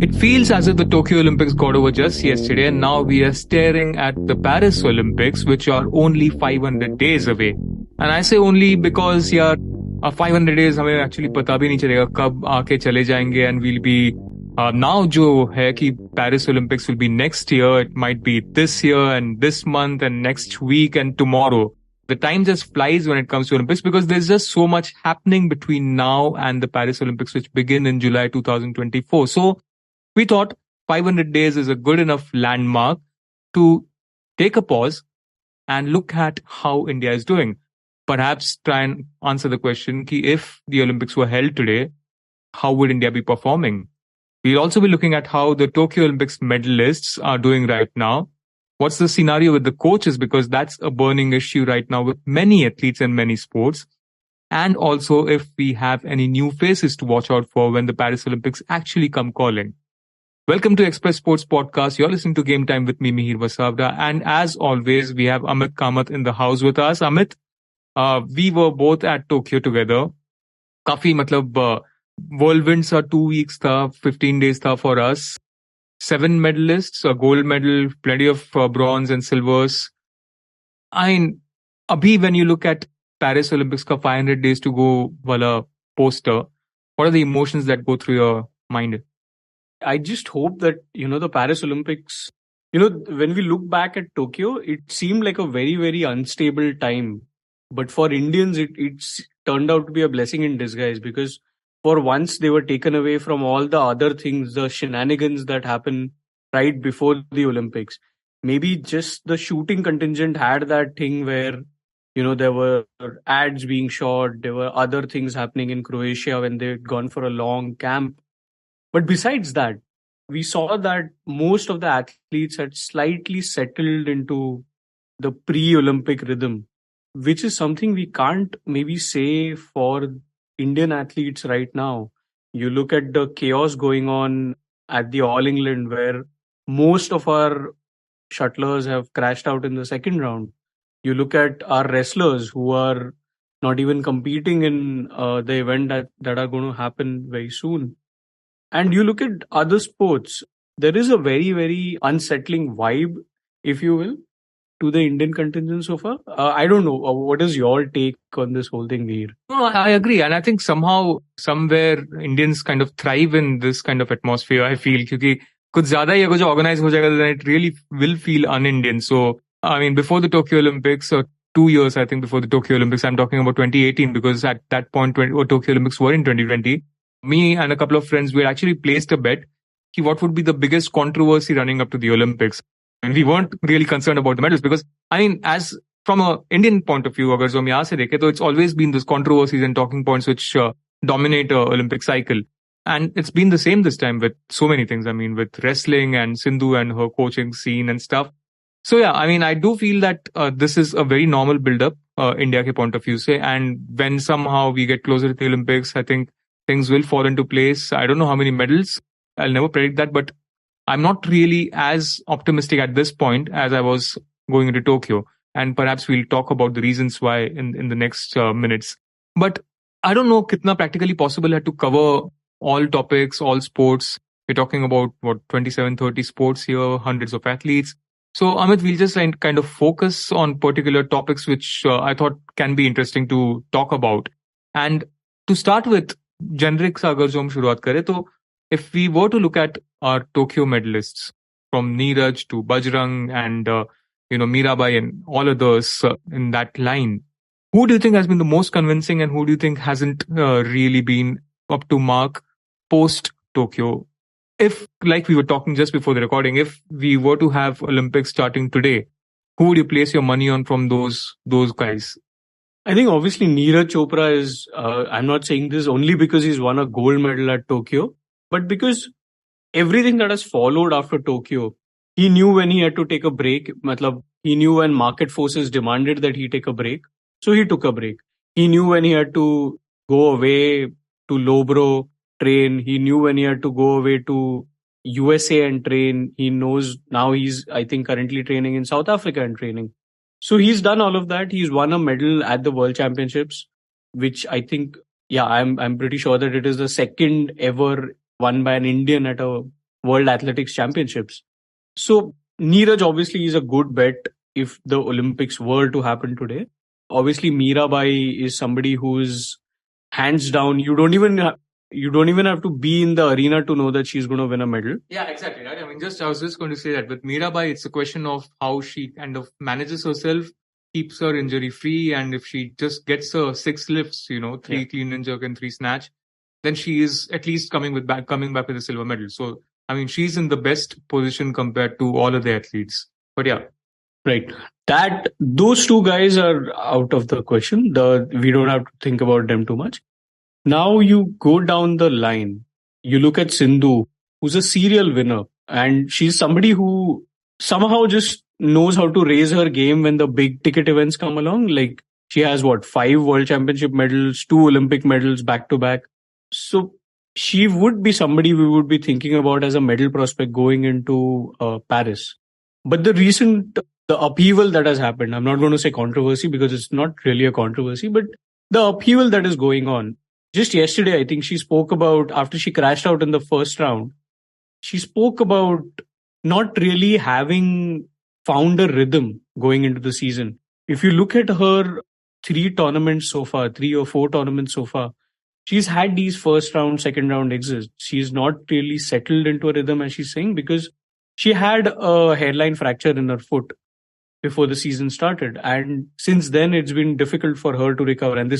It feels as if the Tokyo Olympics got over just yesterday, and now we are staring at the Paris Olympics, which are only 500 days away. And I say only because, yeah, 500 days हमें actually पता भी नहीं चलेगा कब आके चले जाएंगे, and we'll be now जो है कि Paris Olympics will be next year, it might be this year and this month and next week and tomorrow. The time just flies when it comes to Olympics because there's just so much happening between now and the Paris Olympics, which begin in July 2024. So we thought 500 days is a good enough landmark to take a pause and look at how India is doing. Perhaps try and answer the question, ki if the Olympics were held today, how would India be performing? We'll also be looking at how the Tokyo Olympics medalists are doing right now. What's the scenario with the coaches? Because that's a burning issue right now with many athletes and many sports. And also if we have any new faces to watch out for when the Paris Olympics actually come calling. Welcome to Express Sports Podcast. You're listening to Game Time with me, Mihir Vasavda. And as always, we have Amit Kamath in the house with us. Amit, we were both at Tokyo together. Kafi, matlab, whirlwinds are 2 weeks tha, 15 days tha for us. 7 medalists, a gold medal, plenty of bronze and silvers. I mean, abhi when you look at Paris Olympics ka 500 days to go wala poster, what are the emotions that go through your mind? I just hope that, the Paris Olympics, when we look back at Tokyo, it seemed like a very, very unstable time. But for Indians, it's turned out to be a blessing in disguise because for once they were taken away from all the other things, the shenanigans that happen right before the Olympics. Maybe just the shooting contingent had that thing where, there were ads being shot, there were other things happening in Croatia when they'd gone for a long camp. But besides that, we saw that most of the athletes had slightly settled into the pre-Olympic rhythm, which is something we can't maybe say for Indian athletes right now. You look at the chaos going on at the All England where most of our shuttlers have crashed out in the second round. You look at our wrestlers who are not even competing in the event that are going to happen very soon. And you look at other sports, there is a very, very unsettling vibe, if you will, to the Indian contingent so far. I don't know. What is your take on this whole thing, Veer? No, I agree. And I think somehow, somewhere, Indians kind of thrive in this kind of atmosphere, I feel. Because कुछ ज़्यादा ही अगर जो organize हो जाएगा, then it really will feel un-Indian. So, I mean, before the Tokyo Olympics, or 2 years, I think, before the Tokyo Olympics, I'm talking about 2018, because at that point, Tokyo Olympics were in 2020. Me and a couple of friends, we had actually placed a bet ki what would be the biggest controversy running up to the Olympics. And we weren't really concerned about the medals because, I mean, as from an Indian point of view, agar jo hum yahan se dekhe, to it's always been those controversies and talking points which dominate a Olympic cycle. And it's been the same this time with so many things. I mean, with wrestling and Sindhu and her coaching scene and stuff. So yeah, I mean, I do feel that this is a very normal build-up, India ke point of view se. And when somehow we get closer to the Olympics, I think things will fall into place. I don't know how many medals. I'll never predict that, but I'm not really as optimistic at this point as I was going into Tokyo. And perhaps we'll talk about the reasons why in the next minutes. But I don't know kitna practically possible hai to cover all topics, all sports. We're talking about, 27, 30 sports here, hundreds of athletes. So Amit, we'll just kind of focus on particular topics which I thought can be interesting to talk about. And to start with, generic sa agar jo hum shuruaat kare, to if we were to look at our Tokyo medalists from Neeraj to Bajrang and Mirabai and all others in that line, who do you think has been the most convincing and who do you think hasn't really been up to mark post Tokyo? If, like we were talking just before the recording, if we were to have Olympics starting today, who would you place your money on from those guys? I think obviously Neeraj Chopra is, I'm not saying this only because he's won a gold medal at Tokyo, but because everything that has followed after Tokyo, he knew when he had to take a break. Matlab, he knew when market forces demanded that he take a break. So he took a break. He knew when he had to go away to Lobro, train. He knew when he had to go away to USA and train. He knows now he's, I think, currently training in South Africa and training. So he's done all of that. He's won a medal at the World Championships, which I think Yeah, I'm pretty sure that it is the second ever won by an Indian at a World Athletics Championships. So Neeraj obviously is a good bet if the Olympics were to happen today. Obviously, Mirabai is somebody who is hands down. You don't even have to be in the arena to know that she's going to win a medal. Yeah, exactly. Right. I mean, I was just going to say that with Mirabai, it's a question of how she kind of manages herself, keeps her injury free, and if she just gets her 6 lifts, three clean and jerk and 3 snatch, then she is at least coming back with a silver medal. So, I mean, she's in the best position compared to all of the athletes. But yeah. Right. That those two guys are out of the question. We don't have to think about them too much. Now you go down the line. You look at Sindhu, who's a serial winner, and she's somebody who somehow just knows how to raise her game when the big ticket events come along. Like she has 5 world championship medals, 2 Olympic medals back to back. So she would be somebody we would be thinking about as a medal prospect going into Paris. But the upheaval that has happened, I'm not going to say controversy because it's not really a controversy, but the upheaval that is going on. Just yesterday, I think she spoke about, after she crashed out in the first round, she spoke about not really having found a rhythm going into the season. If you look at her 3 tournaments so far, 3 or 4 tournaments so far, she's had these first round, second round exits. She's not really settled into a rhythm, as she's saying, because she had a hairline fracture in her foot before the season started. And since then, it's been difficult for her to recover. And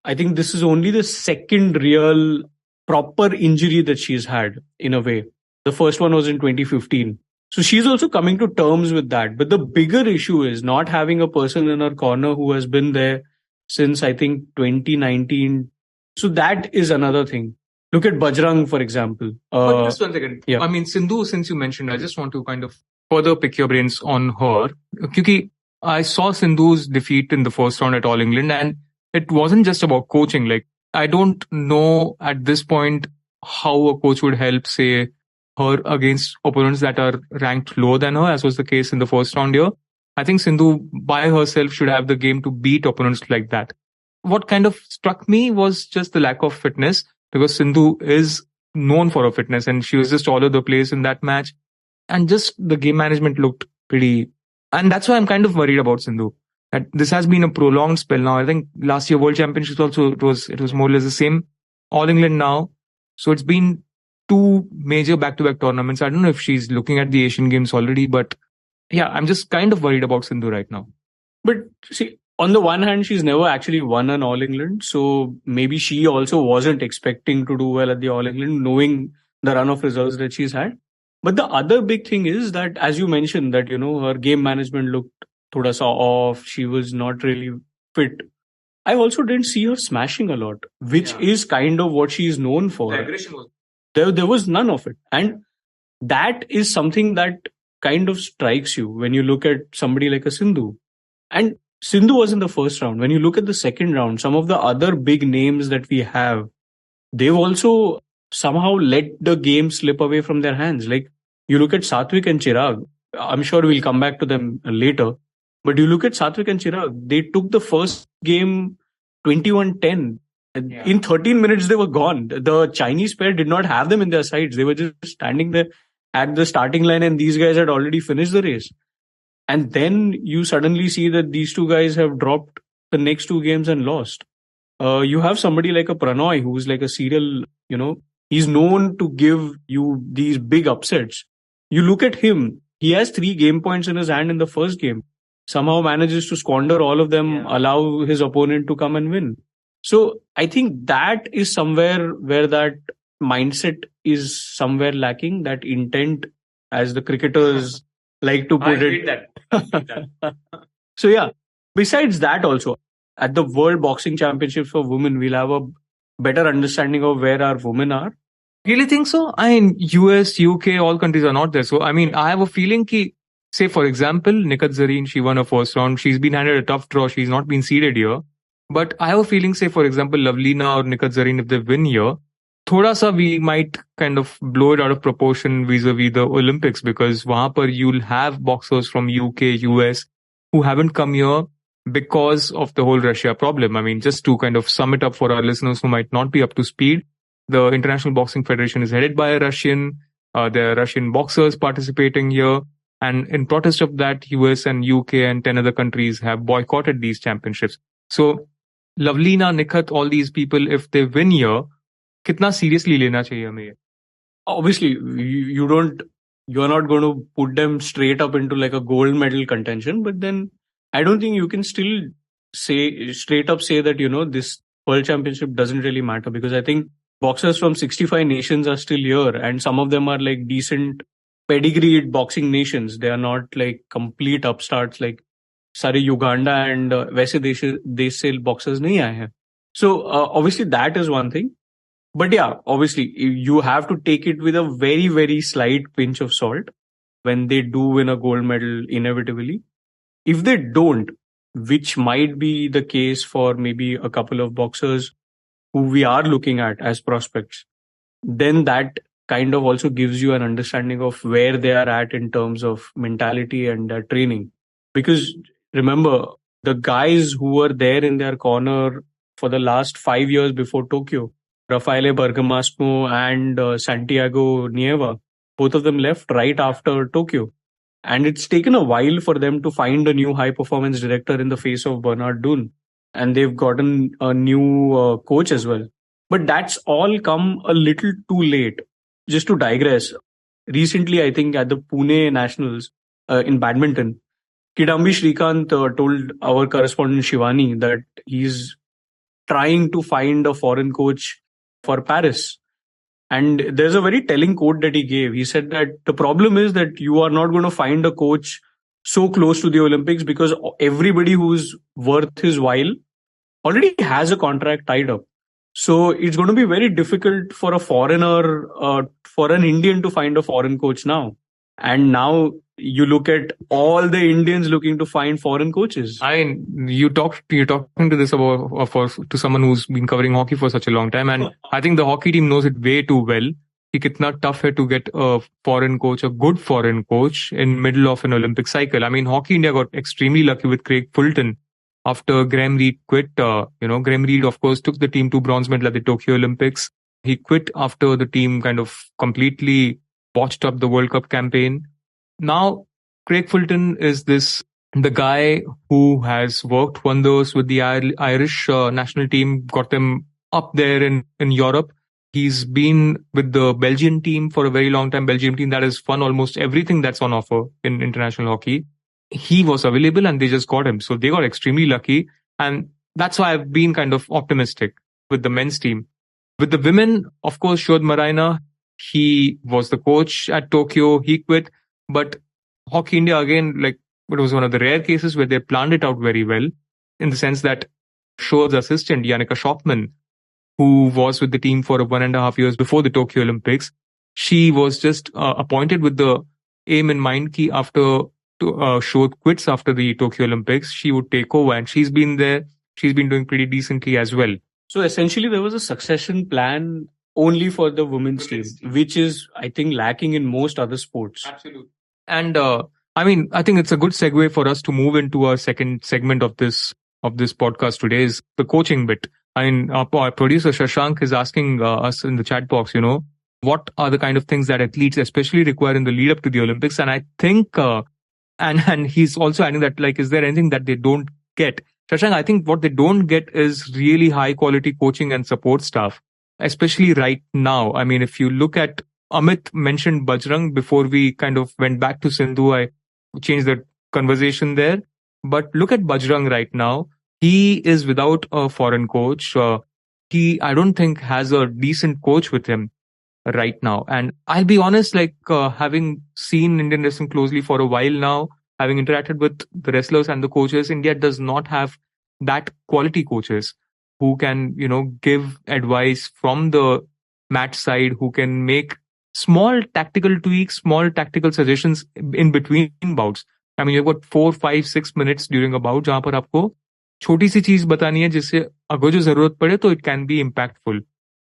I think this is only the second real proper injury that she's had in a way. The first one was in 2015. So she's also coming to terms with that. But the bigger issue is not having a person in her corner who has been there since, I think, 2019. So that is another thing. Look at Bajrang, for example. But just 1 second. Yeah. I mean, Sindhu, since you mentioned, I just want to kind of further pick your brains on her. Because I saw Sindhu's defeat in the first round at All England, and it wasn't just about coaching. Like, I don't know at this point how a coach would help, say, her against opponents that are ranked lower than her, as was the case in the first round here. I think Sindhu by herself should have the game to beat opponents like that. What kind of struck me was just the lack of fitness, because Sindhu is known for her fitness and she was just all over the place in that match. And just the game management looked pretty. And that's why I'm kind of worried about Sindhu. That this has been a prolonged spell now. I think last year World Championships also, it was more or less the same. All England now. So it's been 2 major back-to-back tournaments. I don't know if she's looking at the Asian Games already, but yeah, I'm just kind of worried about Sindhu right now. But see, on the one hand, she's never actually won an All England. So maybe she also wasn't expecting to do well at the All England, knowing the run of results that she's had. But the other big thing is that, as you mentioned, that, her game management looked thoda sa off. She was not really fit. I also didn't see her smashing a lot, which is kind of what she is known for. The aggression was there was none of it. And that is something that kind of strikes you when you look at somebody like a Sindhu. And Sindhu was in the first round. When you look at the second round, some of the other big names that we have, they've also somehow let the game slip away from their hands. Like you look at Satvik and Chirag. I'm sure we'll come back to them later. But you look at Satvik and Chirag, they took the first game 21-10. Yeah. In 13 minutes, they were gone. The Chinese pair did not have them in their sides. They were just standing there at the starting line and these guys had already finished the race. And then you suddenly see that these 2 guys have dropped the next 2 games and lost. You have somebody like a Pranoy who's like a serial, he's known to give you these big upsets. You look at him, he has 3 game points in his hand in the first game. Somehow manages to squander all of them, allow his opponent to come and win. So I think that is somewhere where that mindset is somewhere lacking, that intent, as the cricketers like to put it. I hate that. So yeah, besides that also, at the World Boxing Championships for women, we'll have a better understanding of where our women are. Really think so? I mean, US, UK, all countries are not there. So, I mean, I have a feeling that, say, for example, Nikat Zareen, she won her first round. She's been handed a tough draw. She's not been seeded here. But I have a feeling, say, for example, Lavlina or Nikat Zareen, if they win here, thoda sa we might kind of blow it out of proportion vis-a-vis the Olympics, because wahan par you'll have boxers from UK, US who haven't come here. because of the whole Russia problem. I mean, just to kind of sum it up for our listeners who might not be up to speed, the International Boxing Federation is headed by a Russian. There are Russian boxers participating here. And in protest of that, US and UK and 10 other countries have boycotted these championships. So, Lavlina, Nikhat, all these people, if they win here, kitna seriously lena chahiye hame ye? Obviously, you're not going to put them straight up into like a gold medal contention, but then I don't think you can still straight up say that, this world championship doesn't really matter, because I think boxers from 65 nations are still here, and some of them are like decent pedigreed boxing nations. They are not like complete upstarts like सारे Uganda and वैसे देश से boxers नहीं आए हैं. So obviously that is one thing. But yeah, obviously you have to take it with a very, very slight pinch of salt when they do win a gold medal inevitably. If they don't, which might be the case for maybe a couple of boxers who we are looking at as prospects, then that kind of also gives you an understanding of where they are at in terms of mentality and training. Because remember, the guys who were there in their corner for the last 5 years before Tokyo, Rafaele Bergamasco and Santiago Nieva, both of them left right after Tokyo. And it's taken a while for them to find a new high performance director in the face of Bernard Dunn. And they've gotten a new coach as well. But that's all come a little too late. Just to digress, recently, I think at the Pune Nationals in badminton, Kidambi Shrikant told our correspondent Shivani that he's trying to find a foreign coach for Paris. And there's a very telling quote that he gave. He said that the problem is that you are not going to find a coach so close to the Olympics, because everybody who's worth his while already has a contract tied up. So it's going to be very difficult for a foreigner, for an Indian to find a foreign coach now. And now you look at all the Indians looking to find foreign coaches. I mean, you're talking to this to someone who's been covering hockey for such a long time, and I think the hockey team knows it way too well. It's kitna tough hai to get a foreign coach, a good foreign coach, in middle of an Olympic cycle. I mean, Hockey India got extremely lucky with Craig Fulton after Graham Reed quit. Graham Reed, of course, took the team to bronze medal at the Tokyo Olympics. He quit after the team kind of completely botched up the World Cup campaign. Now, Craig Fulton is the guy who has worked wonders with the Irish national team, got them up there in Europe. He's been with the Belgian team for a very long time. Belgian team that has won almost everything that's on offer in international hockey. He was available and they just got him. So they got extremely lucky. And that's why I've been kind of optimistic with the men's team. With the women, of course, Shodh Maraina, he was the coach at Tokyo. He quit. But Hockey India, again, like, it was one of the rare cases where they planned it out very well, in the sense that Shodh's assistant, Yannicka Schopman, who was with the team for 1.5 years before the Tokyo Olympics, she was just appointed with the aim in mind that after Shodh quits after the Tokyo Olympics, she would take over, and she's been there. She's been doing pretty decently as well. So essentially, there was a succession plan only for the women's team, which is, I think, lacking in most other sports. Absolutely. And I mean, I think it's a good segue for us to move into our second segment of this podcast today, is the coaching bit. I mean, our producer Shashank is asking us in the chat box, what are the kind of things that athletes especially require in the lead up to the Olympics? And I think, and he's also adding that, like, is there anything that they don't get? Shashank, I think what they don't get is really high quality coaching and support staff, especially right now. I mean, if you look at, Amit mentioned Bajrang before we kind of went back to Sindhu. I changed the conversation there. But look at Bajrang right now. He is without a foreign coach. He, I don't think, has a decent coach with him right now. And I'll be honest, like, having seen Indian wrestling closely for a while now, having interacted with the wrestlers and the coaches, India does not have that quality coaches who can, give advice from the match side, who can make small tactical tweaks, small tactical suggestions in between bouts. I mean, you've got 4, 5, 6 minutes during a bout जहां पर आपको छोटी सी चीज बतानी है जिससे अगर जो जरूरत पड़े तो it can be impactful.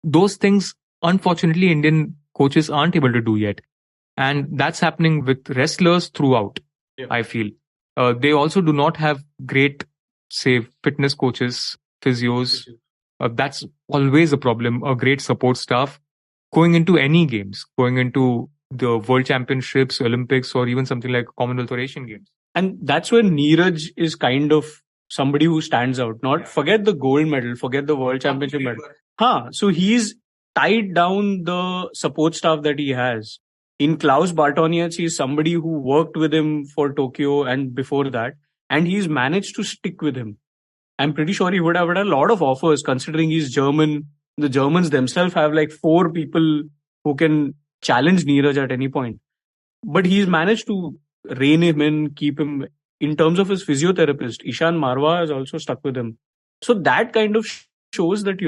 Those things, unfortunately, Indian coaches aren't able to do yet. And that's happening with wrestlers throughout, I feel. They also do not have great say, fitness coaches, physios. That's always a problem. A great support staff going into any games, going into the World Championships, Olympics, or even something like Commonwealth or Asian Games. And that's where Neeraj is kind of somebody who stands out. Not forget the gold medal, forget the World Championship medal. So he's tied down the support staff that he has. In Klaus Bartoniec, he's somebody who worked with him for Tokyo and before that, and he's managed to stick with him. I'm pretty sure he would have had a lot of offers considering he's German. The Germans themselves have like 4 people who can challenge Neeraj at any point. But he's managed to rein him in, keep him. In terms of his physiotherapist, Ishan Marwa has also stuck with him. So that kind of shows that,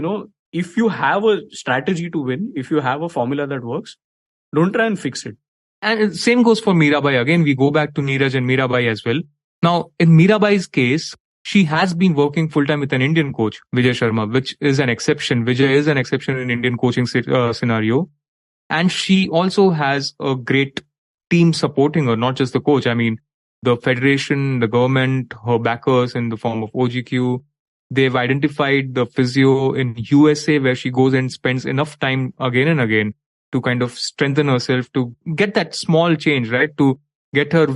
if you have a strategy to win, if you have a formula that works, don't try and fix it. And same goes for Mirabai. Again, we go back to Neeraj and Mirabai as well. Now, in Mirabai's case, she has been working full-time with an Indian coach, Vijay Sharma, which is an exception. Vijay is an exception in Indian coaching scenario. And she also has a great team supporting her, not just the coach. I mean, the federation, the government, her backers in the form of OGQ, they've identified the physio in USA where she goes and spends enough time again and again to kind of strengthen herself, to get that small change, right? To get her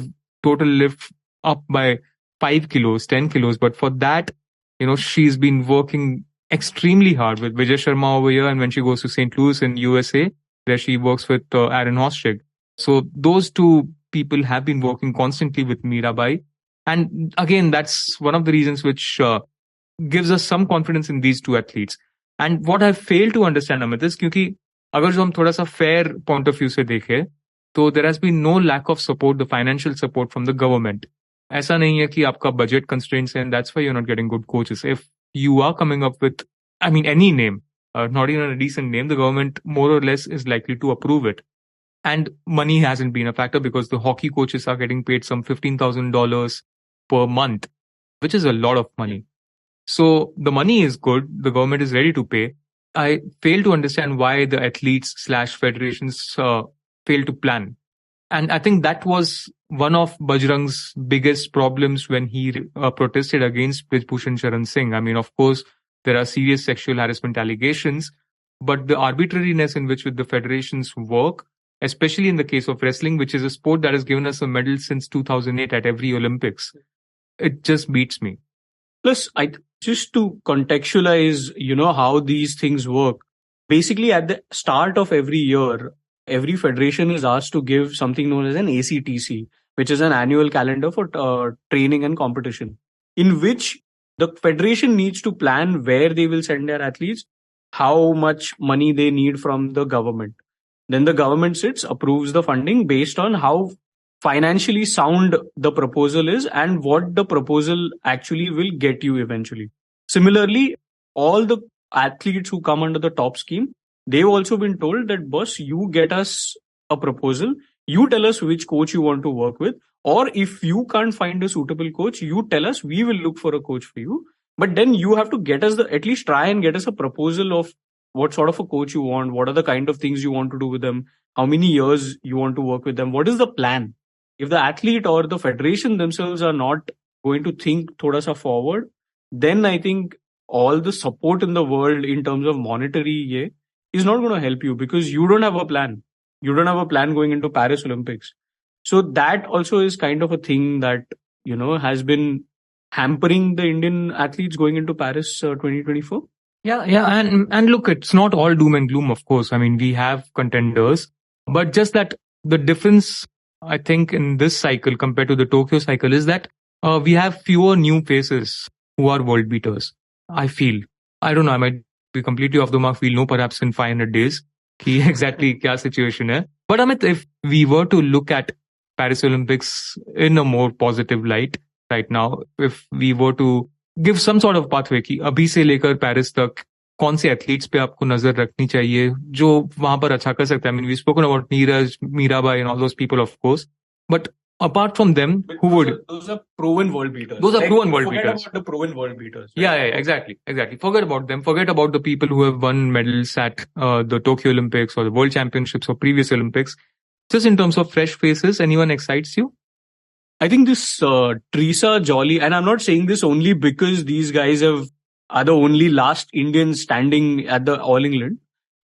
total lift up by 5 kilos, 10 kilos. But for that, she's been working extremely hard with Vijay Sharma over here. And when she goes to St. Louis in USA, where she works with Aaron Hoschig. So those two people have been working constantly with Mirabai. And again, that's one of the reasons which gives us some confidence in these two athletes. And what I fail to understand, Amit, is क्योंकि अगर जो हम थोड़ा सा fair point of view से देखें, तो there has been no lack of support, the financial support from the government. ऐसा नहीं है कि आपका budget constraints and that's why you're not getting good coaches. If you are coming up with, any name, not even a decent name, the government more or less is likely to approve it. And money hasn't been a factor because the hockey coaches are getting paid some $15,000 per month, which is a lot of money. So the money is good. The government is ready to pay. I fail to understand why the athletes/federations fail to plan. And I think that was one of Bajrang's biggest problems when he protested against Brijbhushan Sharan Singh. Of course, there are serious sexual harassment allegations, but the arbitrariness in which the federations work, especially in the case of wrestling, which is a sport that has given us a medal since 2008 at every Olympics, it just beats me. Plus, just to contextualize, how these things work, basically at the start of every year, every federation is asked to give something known as an ACTC, which is an annual calendar for training and competition, in which the federation needs to plan where they will send their athletes, how much money they need from the government. Then the government sits, approves the funding based on how financially sound the proposal is and what the proposal actually will get you eventually. Similarly, all the athletes who come under the top scheme, they've also been told that, boss, you get us a proposal, you tell us which coach you want to work with, or if you can't find a suitable coach, you tell us, we will look for a coach for you. But then you have to get us at least try and get us a proposal of what sort of a coach you want, what are the kind of things you want to do with them, how many years you want to work with them, what is the plan? If the athlete or the federation themselves are not going to think thoda sa forward, then I think all the support in the world in terms of monetary is not going to help you because you don't have a plan. You don't have a plan going into Paris Olympics. So that also is kind of a thing that, has been hampering the Indian athletes going into Paris 2024. Yeah. And look, it's not all doom and gloom, of course. We have contenders, but just that the difference, I think, in this cycle compared to the Tokyo cycle is that we have fewer new faces who are world beaters. I feel. I don't know, I might be completely off the mark. We'll know perhaps in 500 days ki exactly kya situation hai. But Amit, if we were to look at Paris Olympics in a more positive light right now, if we were to give some sort of pathway कि अभी से लेकर Paris तक कौन से athletes पे आपको नजर रखनी चाहिए जो वहां पर अच्छा कर सकते हैं. We've spoken about Neeraj, Mirabai and all those people, of course, but apart from them, who would? Those are proven world beaters. Forget about the proven world beaters. Right? Yeah, exactly. Forget about them. Forget about the people who have won medals at the Tokyo Olympics or the World Championships or previous Olympics. Just in terms of fresh faces, anyone excites you? I think this Teresa Jolly, and I'm not saying this only because these guys are the only last Indians standing at the All England,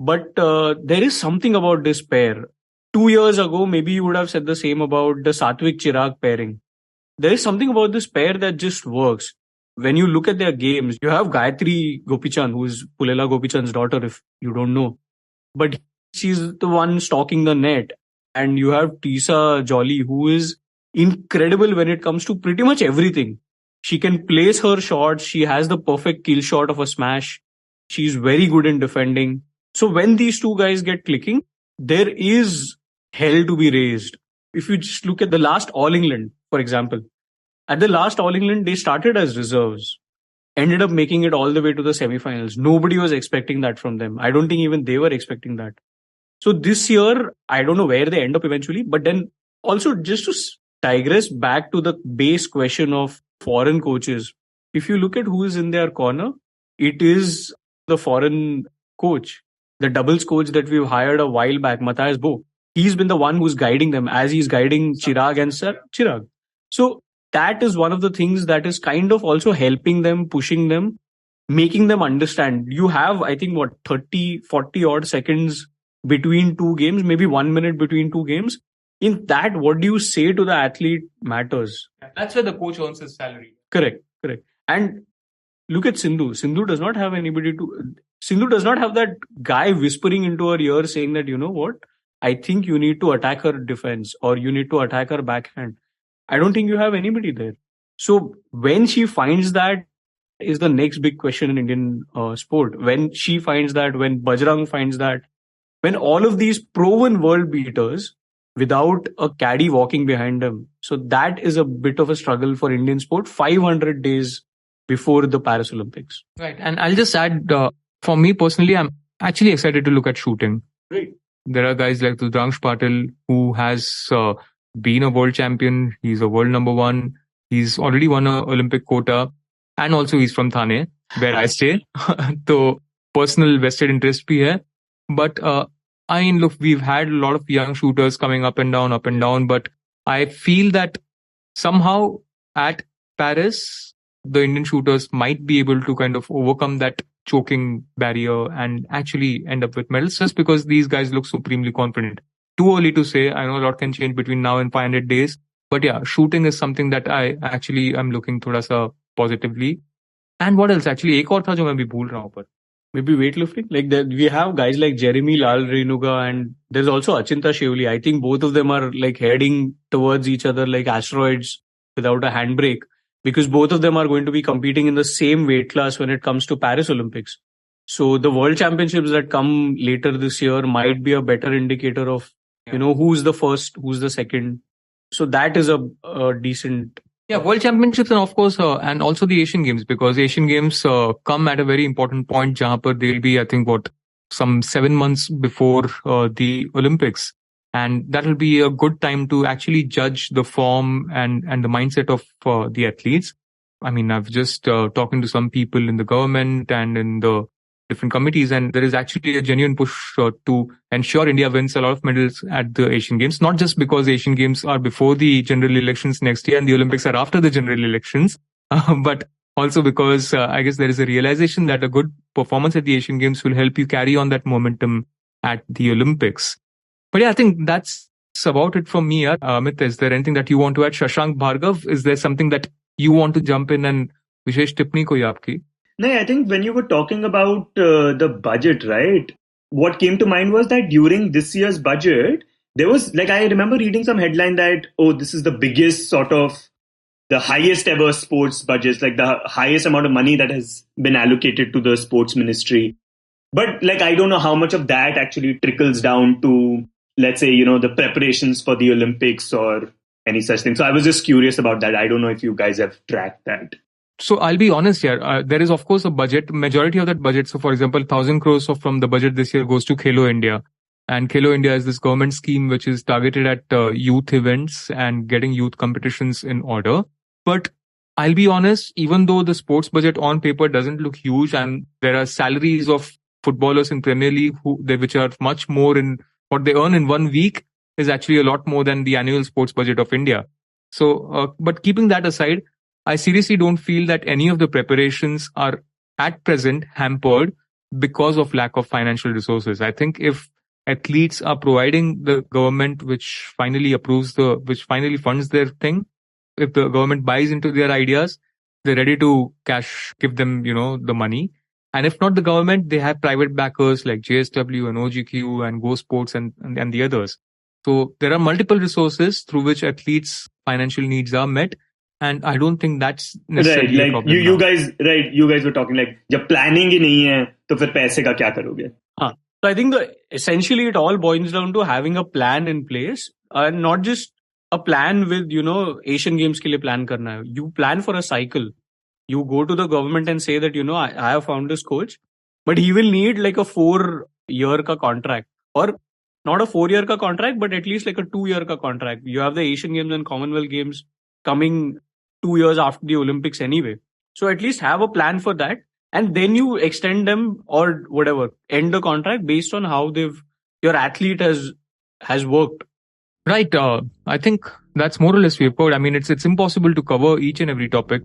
but there is something about this pair. 2 years ago, maybe you would have said the same about the Satwik Chirag pairing. There is something about this pair that just works. When you look at their games, you have Gayatri Gopichand, who is Pulela Gopichand's daughter, if you don't know. But she's the one stalking the net. And you have Teresa Jolly, who is incredible when it comes to pretty much everything. She can place her shots. She has the perfect kill shot of a smash. She's very good in defending. So when these two guys get clicking, there is hell to be raised. If you just look at the last All England, for example, at the last All England, they started as reserves, ended up making it all the way to the semifinals. Nobody was expecting that from them. I don't think even they were expecting that. So this year, I don't know where they end up eventually, but then also just to digress back to the base question of foreign coaches, if you look at who is in their corner, it is the foreign coach, the doubles coach that we've hired a while back, Matthias Bo. He's been the one who's guiding them as he's guiding Chirag and Sir Chirag. So that is one of the things that is kind of also helping them, pushing them, making them understand. You have, I think, 30, 40 odd seconds between two games, maybe 1 minute between two games. In that, what do you say to the athlete matters. That's where the coach earns his salary. Correct. And look at Sindhu. Sindhu does not have that guy whispering into her ear saying that, you know what, I think you need to attack her defense or you need to attack her backhand. I don't think you have anybody there. So when she finds that is the next big question in Indian sport. When she finds that, when Bajrang finds that, when all of these proven world beaters without a caddy walking behind them. So that is a bit of a struggle for Indian sport 500 days before the Paris Olympics. Right. And I'll just add, for me personally, I'm actually excited to look at shooting. Right. There are guys like Rudransh Patil who has been a world champion. He's a world number one. He's already won an Olympic quota. And also he's from Thane, where I stay. So personal vested interest bhi hai. But I mean, look, we've had a lot of young shooters coming up and down. But I feel that somehow at Paris, the Indian shooters might be able to kind of overcome that choking barrier and actually end up with medals just because these guys look supremely confident. Too early to say. I know a lot can change between now and 500 days. But yeah, shooting is something that I actually am looking thoda sa positively. And what else? Actually, एक और था जो मैं भी भूल रहा हूँ पर. Maybe weightlifting. Like that, we have guys like Jeremy Lal Renuga and there's also Achinta Shivli. I think both of them are like heading towards each other like asteroids without a handbrake because both of them are going to be competing in the same weight class when it comes to Paris Olympics. So the world championships that come later this year might be a better indicator of, who's the first, who's the second. So that is a decent. Yeah, World Championships and of course, and also the Asian Games because Asian Games come at a very important point jahan par they'll be, I think, some 7 months before the Olympics. And that'll be a good time to actually judge the form and the mindset of the athletes. I mean, I've just talking to some people in the government and in the different committees, and there is actually a genuine push to ensure India wins a lot of medals at the Asian Games, not just because Asian Games are before the general elections next year and the Olympics are after the general elections, but also because I guess there is a realization that a good performance at the Asian Games will help you carry on that momentum at the Olympics. But yeah, I think that's about it from me. Amit, is there anything that you want to add? Shashank, Bhargav, is there something that you want to jump in and Vishesh Tipni koi aapki? No, I think when you were talking about the budget, right, what came to mind was that during this year's budget, there was, like, I remember reading some headline that, this is the biggest sort of, the highest ever sports budgets, like the highest amount of money that has been allocated to the sports ministry. But, like, I don't know how much of that actually trickles down to, let's say, the preparations for the Olympics or any such thing. So I was just curious about that. I don't know if you guys have tracked that. So I'll be honest here. There is, of course, a budget. Majority of that budget. So, for example, 1,000 crores from the budget this year goes to Khelo India. And Khelo India is this government scheme which is targeted at youth events and getting youth competitions in order. But I'll be honest, even though the sports budget on paper doesn't look huge and there are salaries of footballers in Premier League which are much more in what they earn in 1 week is actually a lot more than the annual sports budget of India. So, but keeping that aside, I seriously don't feel that any of the preparations are at present hampered because of lack of financial resources. I think if athletes are providing the government, which finally funds their thing, if the government buys into their ideas, they're ready to give them, the money. And if not the government, they have private backers like JSW and OGQ and Go Sports and the others. So there are multiple resources through which athletes' financial needs are met. And I don't think that's necessarily a problem. You guys were talking like, जब planning ही नहीं है, तो फिर पैसे का क्या करोगे? So I think essentially it all boils down to having a plan in place, and not just a plan with, Asian Games के लिए plan करना है. You plan for a cycle. You go to the government and say that, I have found this coach, but he will need like a 4-year ka contract, or not a 4-year ka contract, but at least like a 2-year ka contract. You have the Asian Games and Commonwealth Games coming 2 years after the Olympics anyway. So at least have a plan for that. And then you extend them or whatever, end the contract based on how your athlete has worked. Right. I think that's more or less we've covered. I mean, it's impossible to cover each and every topic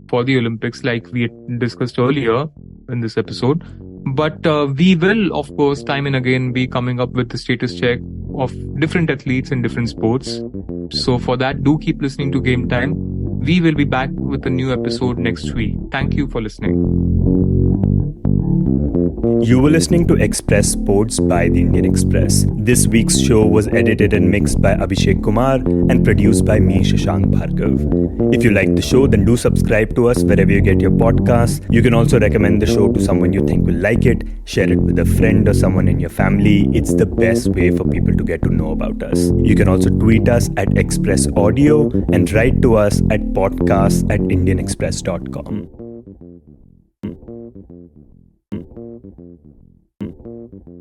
for the Olympics like we had discussed earlier in this episode. But we will, of course, time and again be coming up with the status check of different athletes in different sports. So for that, do keep listening to Game Time. We will be back with a new episode next week. Thank you for listening. You were listening to Express Sports by the Indian Express. This week's show was edited and mixed by Abhishek Kumar and produced by me, Shashank Bhargava. If you like the show, then do subscribe to us wherever you get your podcasts. You can also recommend the show to someone you think will like it, share it with a friend or someone in your family. It's the best way for people to get to know about us. You can also tweet us at Express Audio and write to us at podcasts@indianexpress.com.